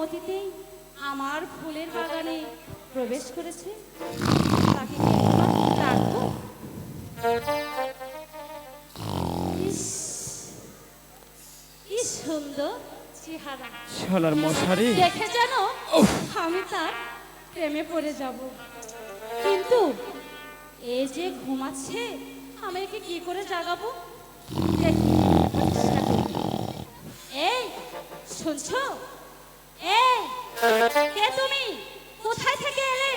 অনুমতিতেই আমার ফুলের বাগানে প্রবেশ করেছে, তাকে কি রাখবো? ইস, কি সুন্দর চেহারা! শালার মশারি দেখে যেন আমি তার প্রেমে পড়ে যাব। কিন্তু এই যে ঘুমাচ্ছে, আমি একে কি করে জাগাবো? দেখি, চেষ্টা করি। এই শুনছো? এই, কে তুমি? কোথায় থেকে এলে?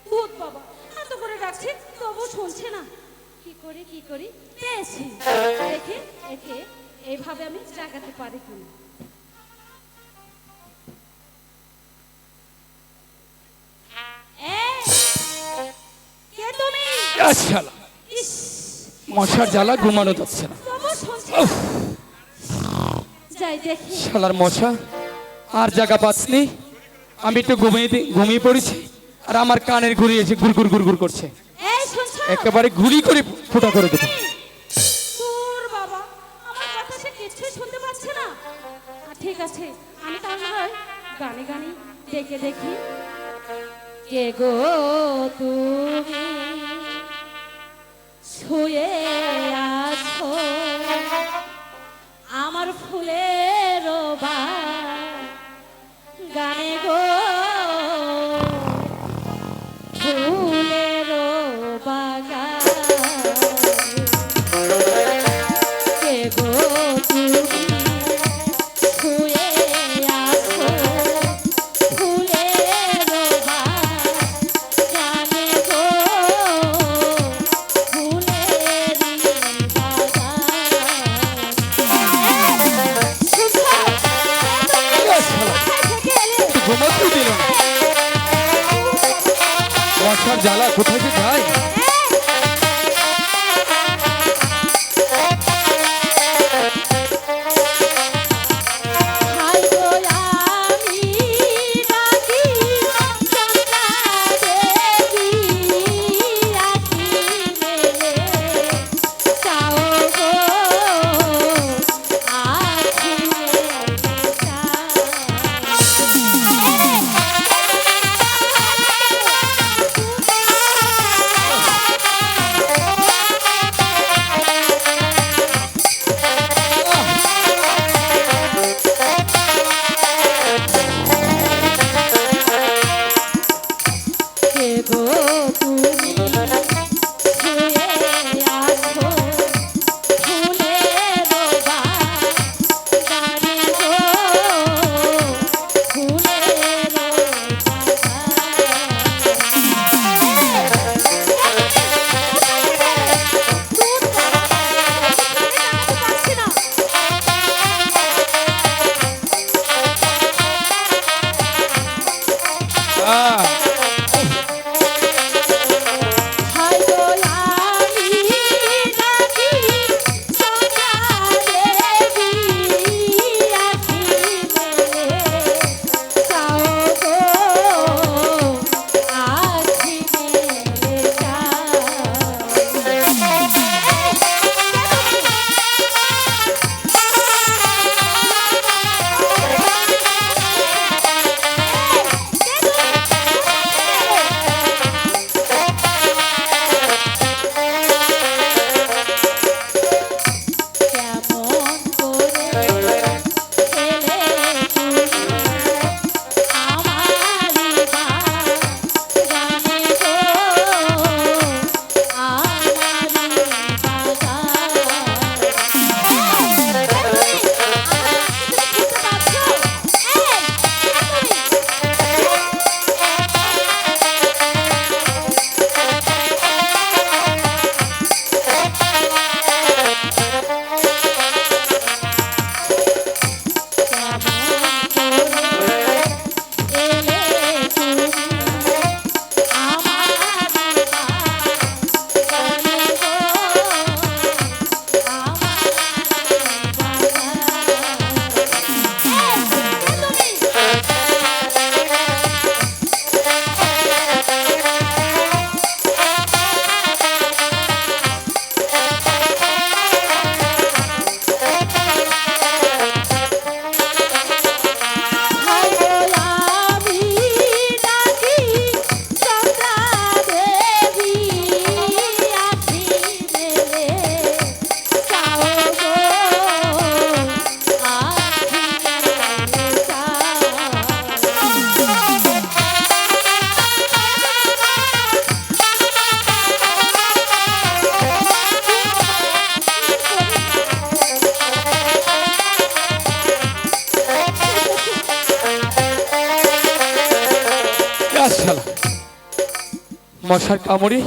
ভূত বাবা, এত করে ডাকছি তবু শুনছে না। কি করি? পেয়েছি। দেখে একে এইভাবে আমি জাগাতে পারি কিনা। কে তুমি? শালা ইস, মশার জ্বালা ঘুমানো যাচ্ছে না। তবু শুনছে না। যাই দেখি। শালার মশা আর জায়গা পাচ্ছি, আমি একটু ঘুমিয়ে পড়েছি আর আমার কানের ঘুরি এসে গুড় গুড় করছে। এই শুনছো? একেবারে গুলি করে ফুটা করে দেবো। তোর বাবা, আমার কথা সে কিছুই শুনতে পাচ্ছে না। ঠিক আছে, আমি তাহলে হয় গানে গানে ডেকে দেখি। কে গো তুমি শুয়ে আছো আমার ফুলের গানে গো, ফুলের বাগান। কে গো তুমি শুয়ে আছো ফুলের বাগানে গো, ফুলের ঘুমাতে দিল না। মশার জ্বালা কোথায় যে যায়। মশার কামড়ে